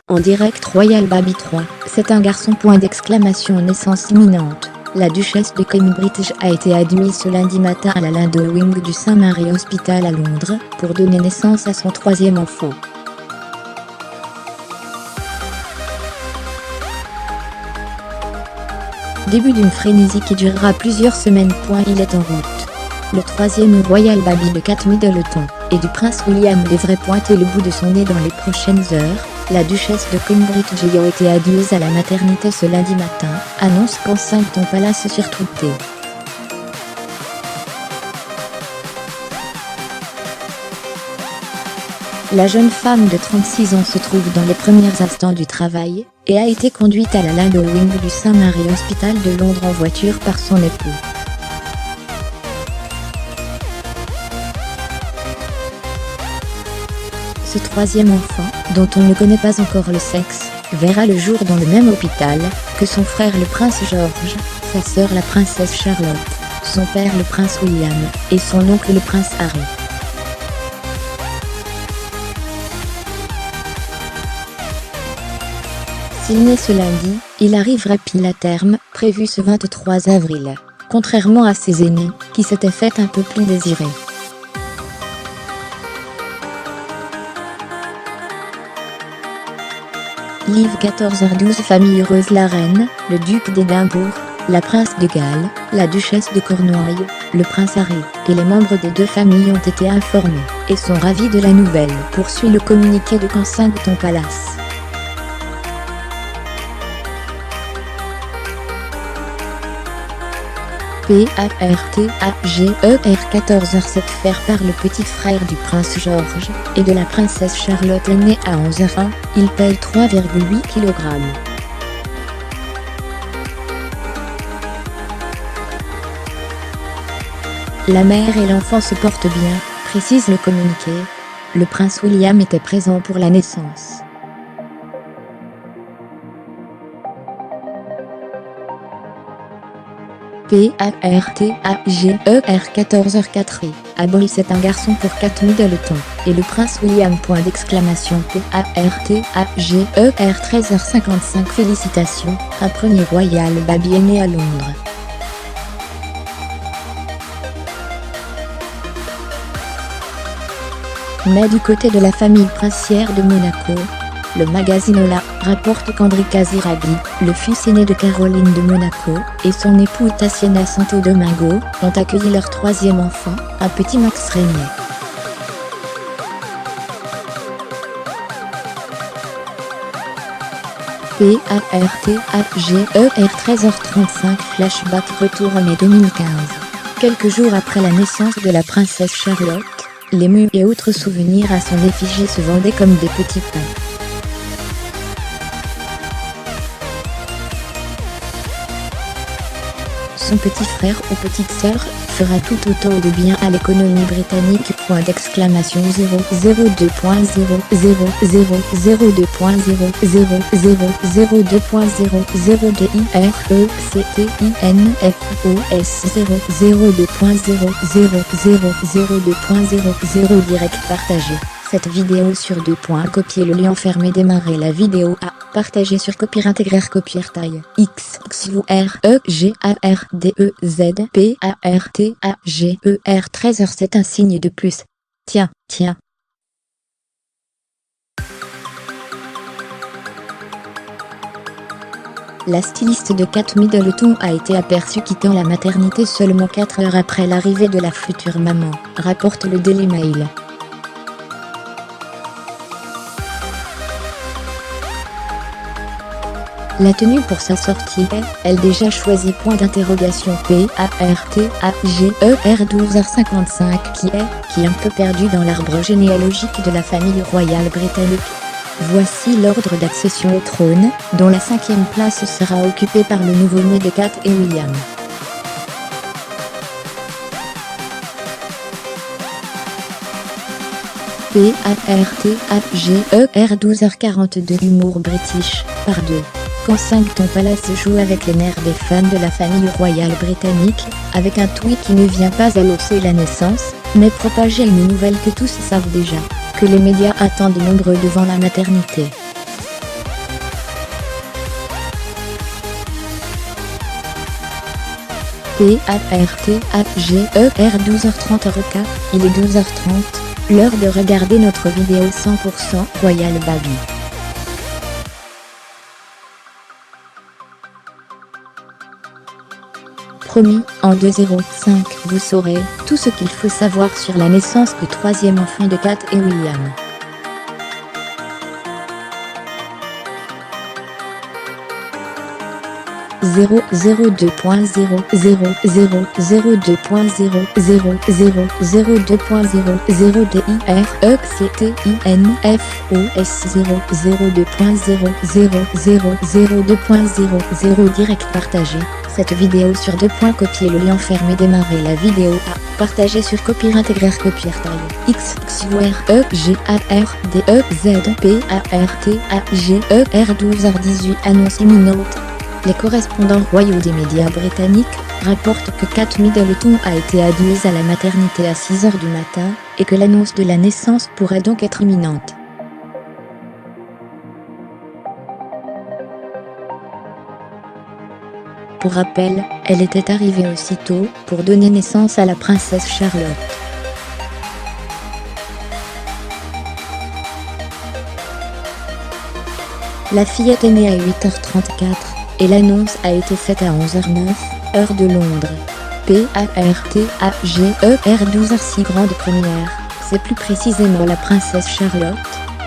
En direct Royal Baby 3, c'est un garçon point d'exclamation naissance imminente. La duchesse de Cambridge a été admise ce lundi matin à la Lando Wing du St Mary Hospital à Londres, pour donner naissance à son troisième enfant. Début d'une frénésie qui durera plusieurs semaines. Il est en route. Le troisième Royal Baby de Kate Middleton, et du prince William devrait pointer le bout de son nez dans les prochaines heures. La duchesse de Cambridge ayant été admise à la maternité ce lundi matin, annonce Kensington Palace sur Twitter. La jeune femme de 36 ans se trouve dans les premiers instants du travail, et a été conduite à la Lando Wing du St Mary Hospital de Londres en voiture par son époux. Ce troisième enfant, dont on ne connaît pas encore le sexe, verra le jour dans le même hôpital que son frère le prince George, sa sœur la princesse Charlotte, son père le prince William, et son oncle le prince Harry. S'il naît ce lundi, il arrivera pile à terme, prévu ce 23 avril, contrairement à ses aînés, qui s'étaient fait un peu plus désirés. Livre 14h12 Famille heureuse. La reine, le duc d'Édimbourg, la princesse de Galles, la duchesse de Cornouailles, le prince Harry, et les membres des deux familles ont été informés, et sont ravis de la nouvelle, poursuit le communiqué de Kensington Palace. PARTAGER 14h07 Faire par le petit frère du prince George, et de la princesse Charlotte est né à 11h01, il pèse 3,8 kg. La mère et l'enfant se portent bien, précise le communiqué. Le prince William était présent pour la naissance. PARTAGER 14h04 Abory c'est un garçon pour Kate Middleton, et le prince William PARTAGER 13h55 Félicitations, un premier Royal Baby est né à Londres. Mais du côté de la famille princière de Monaco, le magazine La rapporte qu'André Casiraghi, le fils aîné de Caroline de Monaco, et son époux Tassiana Santo-Domingo, ont accueilli leur troisième enfant, un petit Max Régnier. PARTAGER 13h35 Flashback retour en mai 2015. Quelques jours après la naissance de la princesse Charlotte, l'émue et autres souvenirs à son effigie se vendaient comme des petits pains. Son petit frère ou petite sœur fera tout autant de bien à l'économie britannique. 2.0.0.0.0.0.0.0.0.0.0 Direct partagé. Cette vidéo sur 2. Copier le lien fermé. Démarrer la vidéo à partager sur Copy Intégrer Copiertail X XUREGARDEZ PARTAGER 13h07 un signe de plus. Tiens. La styliste de Kate Middleton a été aperçue quittant la maternité seulement 4 heures après l'arrivée de la future maman, rapporte le Daily Mail. La tenue pour sa sortie est, elle déjà choisie. PARTAGER 12h55 qui est un peu perdu dans l'arbre généalogique de la famille royale britannique. Voici l'ordre d'accession au trône, dont la 5e place sera occupée par le nouveau-né de Kate et William. PARTAGER 12h42 Humour british, par 2. Kensington Palace joue avec les nerfs des fans de la famille royale britannique, avec un tweet qui ne vient pas annoncer la naissance, mais propager une nouvelle que tous savent déjà, que les médias attendent nombreux devant la maternité. PARTAGER 12h30 RK, il est 12h30, l'heure de regarder notre vidéo 100% Royal Baby. Promis, en 205, vous saurez tout ce qu'il faut savoir sur la naissance du troisième enfant de Kate et William. Zéro 2.0 direct partagé. Cette vidéo sur 2 points, copier le lien fermé, démarrer la vidéo A, partager sur copie intégrer copier taille XXUREGARDEZPARTAGER 12h18 annonce imminente. Les correspondants royaux des médias britanniques rapportent que Kate Middleton a été admise à la maternité à 6h du matin et que l'annonce de la naissance pourrait donc être imminente. Pour rappel, elle était arrivée aussitôt pour donner naissance à la princesse Charlotte. La fillette est née à 8h34 et l'annonce a été faite à 11h09, heure de Londres. PARTAGER 12h06 grande première, c'est plus précisément la princesse Charlotte,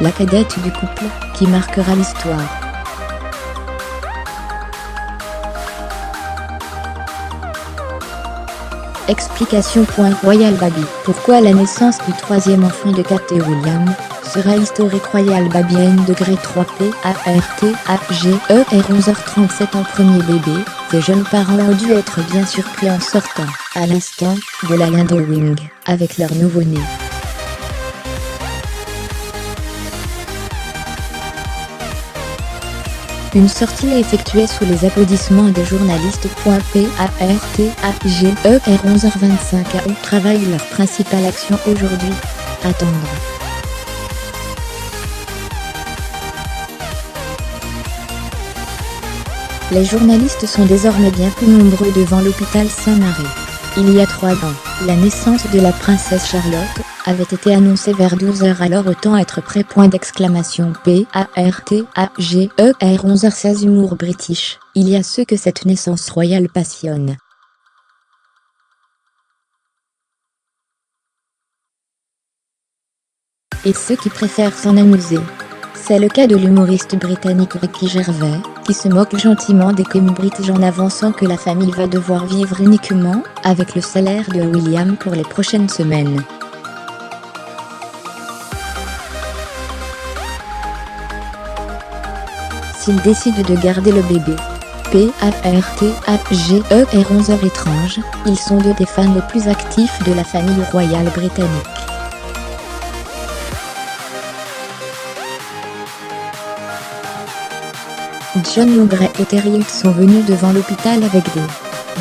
la cadette du couple, qui marquera l'histoire. Explication. Royal Baby. Pourquoi la naissance du troisième enfant de Kate et William sera historique? Royal Baby N degré 3 PARTAGER 11h37 en premier bébé. Ces jeunes parents ont dû être bien surpris en sortant, à l'instant, de la Landowing, avec leur nouveau-né. Une sortie est effectuée sous les applaudissements des journalistes. PARTAGER 11h25 où travaillent leur principale action aujourd'hui. Attendre. Les journalistes sont désormais bien plus nombreux devant l'hôpital Saint-Mary. Il y a 3 ans, la naissance de la princesse Charlotte avait été annoncée vers 12h, alors autant être prêt. PARTAGER 11h16 Humour british. Il y a ceux que cette naissance royale passionne. Et ceux qui préfèrent s'en amuser. C'est le cas de l'humoriste britannique Ricky Gervais, qui se moque gentiment des Cambridge en avançant que la famille va devoir vivre uniquement avec le salaire de William pour les prochaines semaines. S'il décide de garder le bébé. PARTAGER 11h étrange, ils sont 2 des fans les plus actifs de la famille royale britannique. John Mowbray et Terry sont venus devant l'hôpital avec des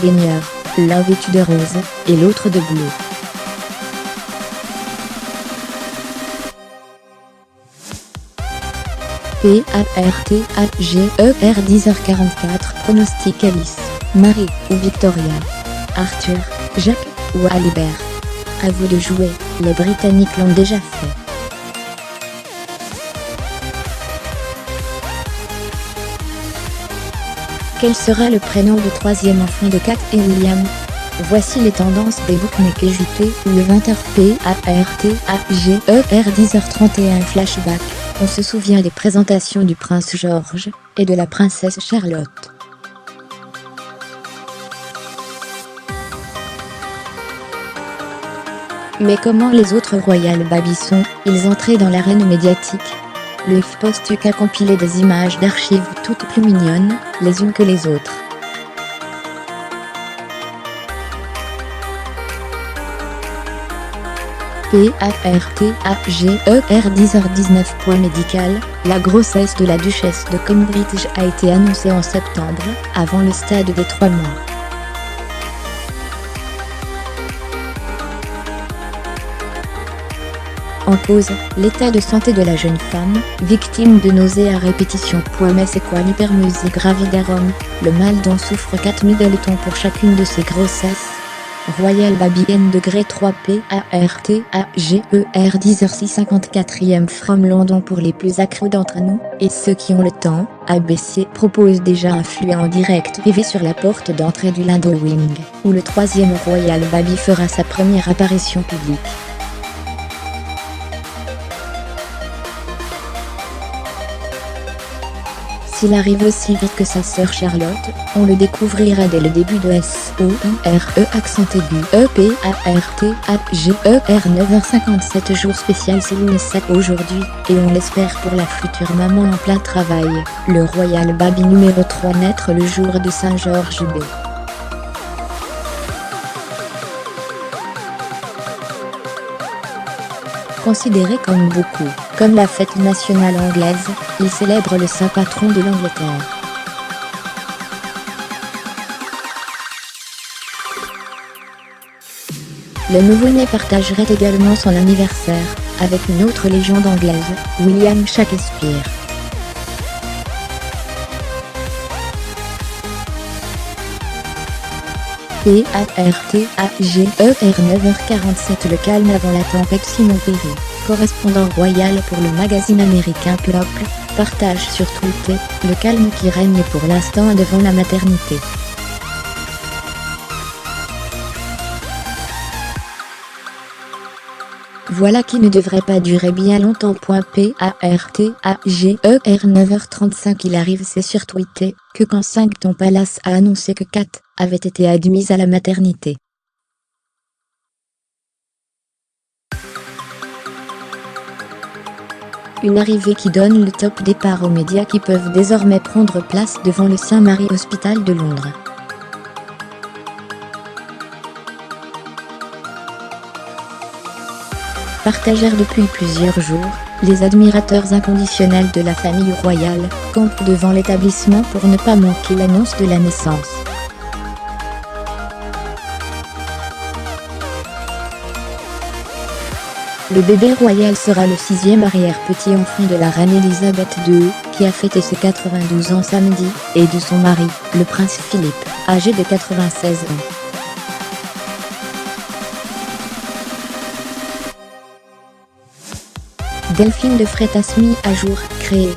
baigneurs, l'un vêtu de rose et l'autre de bleu. PARTAGER 10h44 pronostic Alice, Marie ou Victoria, Arthur, Jacques ou Albert. À vous de jouer, les Britanniques l'ont déjà fait. Quel sera le prénom du troisième enfant de Kate et William? Voici les tendances des bookmakers JT ou le 20h. PARTAGER 10h31 flashback. On se souvient des présentations du prince George et de la princesse Charlotte. Mais comment les autres Royal Baby sont, ils entraient dans l'arène médiatique? Le HuffPost a compilé des images d'archives toutes plus mignonnes, les unes que les autres. PARTAGER 10h19 médical, la grossesse de la duchesse de Cambridge a été annoncée en septembre, avant le stade des 3 mois. En cause, l'état de santé de la jeune femme, victime de nausées à répétition. Mais c'est quoi l'hypermusie gravidarum, le mal dont souffre Kate Middleton pour chacune de ses grossesses? Royal Baby N degré 3P ART AGER 10h54 from London. Pour les plus accros d'entre nous, et ceux qui ont le temps, ABC propose déjà un flux en direct privé sur la porte d'entrée du Lindo Wing, où le troisième Royal Baby fera sa première apparition publique. S'il arrive aussi vite que sa sœur Charlotte, on le découvrira dès le début de SOIRE accent aigu EPART AGER 9h57 jour spécial Céline 7 aujourd'hui, et on l'espère pour la future maman en plein travail, le Royal Baby numéro 3 naître le jour de Saint-Georges B. Considéré comme beaucoup, comme la fête nationale anglaise, il célèbre le saint patron de l'Angleterre. Le nouveau-né partagerait également son anniversaire avec une autre légende anglaise, William Shakespeare. PART AGER 9h47 le calme avant la tempête. Simon Perry, correspondant royal pour le magazine américain People, partage sur Twitter le calme qui règne pour l'instant devant la maternité. Voilà qui ne devrait pas durer bien longtemps. PART AGER 9h35 il arrive. C'est sur Twitter que Kensington Palace a annoncé que Kate avait été admise à la maternité. Une arrivée qui donne le top départ aux médias qui peuvent désormais prendre place devant le St Mary Hospital de Londres. Partagèrent depuis plusieurs jours, les admirateurs inconditionnels de la famille royale campent devant l'établissement pour ne pas manquer l'annonce de la naissance. Le bébé royal sera le 6e arrière-petit-enfant de la reine Elisabeth II, qui a fêté ses 92 ans samedi, et de son mari, le prince Philippe, âgé de 96 ans. Delphine de Freitas mis à jour, créé.